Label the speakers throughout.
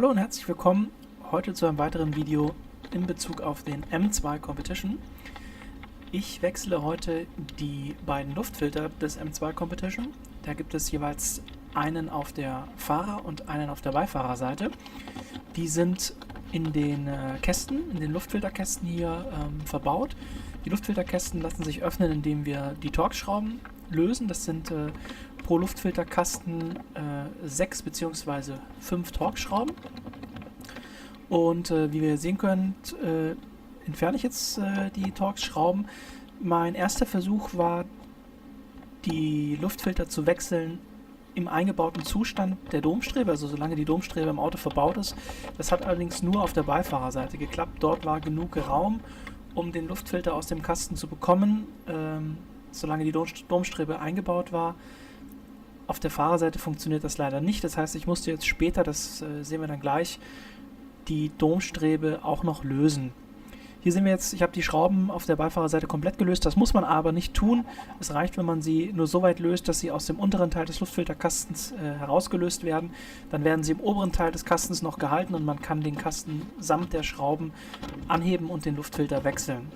Speaker 1: Hallo und herzlich willkommen heute zu einem weiteren Video in Bezug auf den M2 Competition. Ich wechsle heute die beiden Luftfilter des M2 Competition. Da gibt es jeweils einen auf der Fahrer- und einen auf der Beifahrerseite. Die sind in den Kästen, in den Luftfilterkästen hier verbaut. Die Luftfilterkästen lassen sich öffnen, indem wir die Torx-Schrauben lösen. Das sind pro Luftfilterkasten 6 bzw. 5 Torx-Schrauben. Und wie wir sehen können, entferne ich jetzt die Torx-Schrauben. Mein erster Versuch war, die Luftfilter zu wechseln im eingebauten Zustand der Domstrebe, also solange die Domstrebe im Auto verbaut ist. Das hat allerdings nur auf der Beifahrerseite geklappt. Dort war genug Raum, um den Luftfilter aus dem Kasten zu bekommen, solange die Domstrebe eingebaut war. Auf der Fahrerseite funktioniert das leider nicht. Das heißt, ich musste jetzt später, das sehen wir dann gleich, die Domstrebe auch noch lösen. Hier sehen wir jetzt, ich habe die Schrauben auf der Beifahrerseite komplett gelöst. Das muss man aber nicht tun. Es reicht, wenn man sie nur so weit löst, dass sie aus dem unteren Teil des Luftfilterkastens herausgelöst werden. Dann werden sie im oberen Teil des Kastens noch gehalten und man kann den Kasten samt der Schrauben anheben und den Luftfilter wechseln.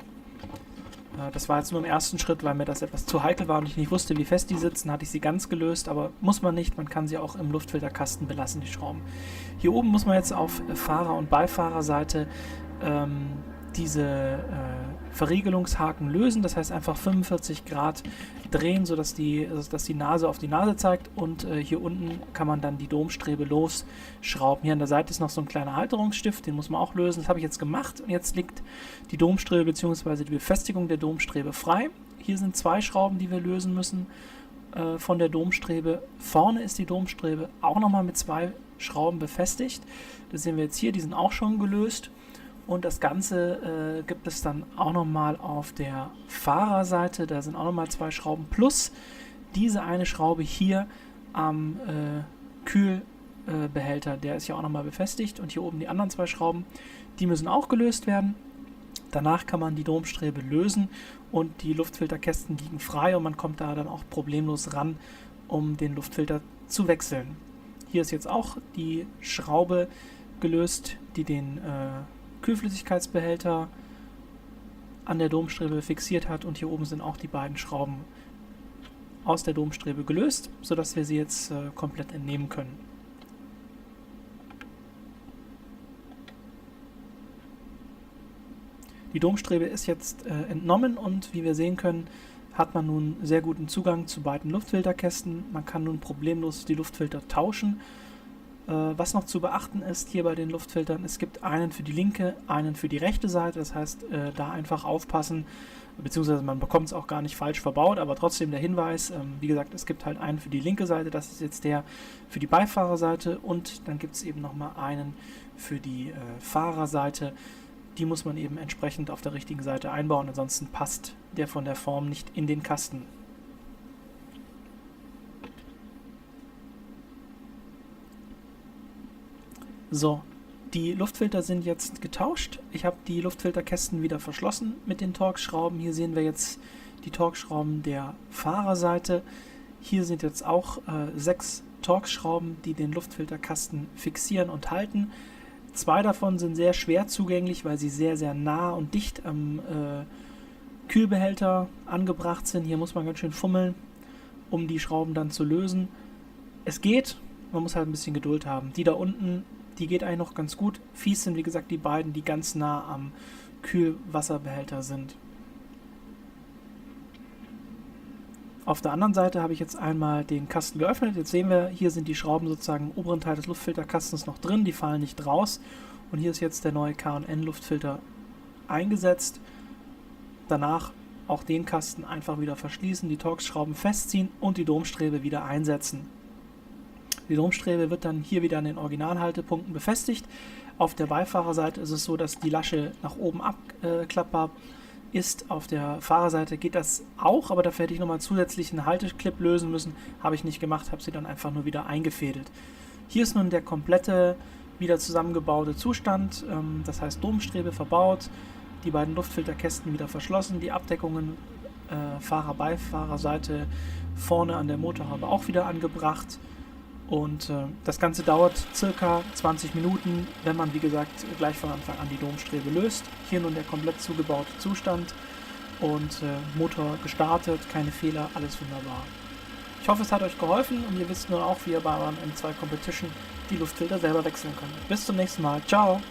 Speaker 1: Das war jetzt nur im ersten Schritt, weil mir das etwas zu heikel war und ich nicht wusste, wie fest die sitzen, hatte ich sie ganz gelöst, aber muss man nicht, man kann sie auch im Luftfilterkasten belassen, die Schrauben. Hier oben muss man jetzt auf Fahrer- und Beifahrerseite diese Verriegelungshaken lösen, das heißt einfach 45 Grad drehen, sodass die Nase auf die Nase zeigt und hier unten kann man dann die Domstrebe losschrauben. Hier an der Seite ist noch so ein kleiner Halterungsstift, den muss man auch lösen, das habe ich jetzt gemacht und jetzt liegt die Domstrebe bzw. die Befestigung der Domstrebe frei. Hier sind 2 Schrauben, die wir lösen müssen von der Domstrebe. Vorne ist die Domstrebe auch nochmal mit 2 Schrauben befestigt, das sehen wir jetzt hier, die sind auch schon gelöst. Und das Ganze gibt es dann auch nochmal auf der Fahrerseite. Da sind auch nochmal 2 Schrauben plus diese eine Schraube hier am Kühlbehälter. Der ist ja auch nochmal befestigt. Und hier oben die anderen 2 Schrauben, die müssen auch gelöst werden. Danach kann man die Domstrebe lösen und die Luftfilterkästen liegen frei und man kommt da dann auch problemlos ran, um den Luftfilter zu wechseln. Hier ist jetzt auch die Schraube gelöst, die den Kühlflüssigkeitsbehälter an der Domstrebe fixiert hat und hier oben sind auch die beiden Schrauben aus der Domstrebe gelöst, sodass wir sie jetzt komplett entnehmen können. Die Domstrebe ist jetzt entnommen und wie wir sehen können, hat man nun sehr guten Zugang zu beiden Luftfilterkästen. Man kann nun problemlos die Luftfilter tauschen. Was noch zu beachten ist hier bei den Luftfiltern, es gibt einen für die linke, einen für die rechte Seite, das heißt, da einfach aufpassen, beziehungsweise man bekommt es auch gar nicht falsch verbaut, aber trotzdem der Hinweis, wie gesagt, es gibt halt einen für die linke Seite, das ist jetzt der für die Beifahrerseite und dann gibt es eben nochmal einen für die Fahrerseite, die muss man eben entsprechend auf der richtigen Seite einbauen, ansonsten passt der von der Form nicht in den Kasten. So, die Luftfilter sind jetzt getauscht. Ich habe die Luftfilterkästen wieder verschlossen mit den Torx-Schrauben. Hier sehen wir jetzt die Torx-Schrauben der Fahrerseite. Hier sind jetzt auch 6 Torx-Schrauben, die den Luftfilterkasten fixieren und halten. 2 davon sind sehr schwer zugänglich, weil sie sehr, sehr nah und dicht am Kühlbehälter angebracht sind. Hier muss man ganz schön fummeln, um die Schrauben dann zu lösen. Es geht, man muss halt ein bisschen Geduld haben. Die da unten, die geht eigentlich noch ganz gut. Fies sind, wie gesagt, die beiden, die ganz nah am Kühlwasserbehälter sind. Auf der anderen Seite habe ich jetzt einmal den Kasten geöffnet. Jetzt sehen wir, hier sind die Schrauben sozusagen im oberen Teil des Luftfilterkastens noch drin. Die fallen nicht raus. Und hier ist jetzt der neue K&N Luftfilter eingesetzt. Danach auch den Kasten einfach wieder verschließen, die Torx-Schrauben festziehen und die Domstrebe wieder einsetzen. Die Domstrebe wird dann hier wieder an den Originalhaltepunkten befestigt. Auf der Beifahrerseite ist es so, dass die Lasche nach oben abklappbar ist. Auf der Fahrerseite geht das auch, aber dafür hätte ich nochmal zusätzlich einen Halteclip lösen müssen. Habe ich nicht gemacht, habe sie dann einfach nur wieder eingefädelt. Hier ist nun der komplette wieder zusammengebaute Zustand, das heißt Domstrebe verbaut, die beiden Luftfilterkästen wieder verschlossen, die Abdeckungen Fahrer-Beifahrerseite vorne an der Motorhaube auch wieder angebracht. Und das Ganze dauert circa 20 Minuten, wenn man, wie gesagt, gleich von Anfang an die Domstrebe löst. Hier nun der komplett zugebaute Zustand und Motor gestartet, keine Fehler, alles wunderbar. Ich hoffe, es hat euch geholfen und ihr wisst nun auch, wie ihr bei eurem M2 Competition die Luftfilter selber wechseln könnt. Bis zum nächsten Mal. Ciao!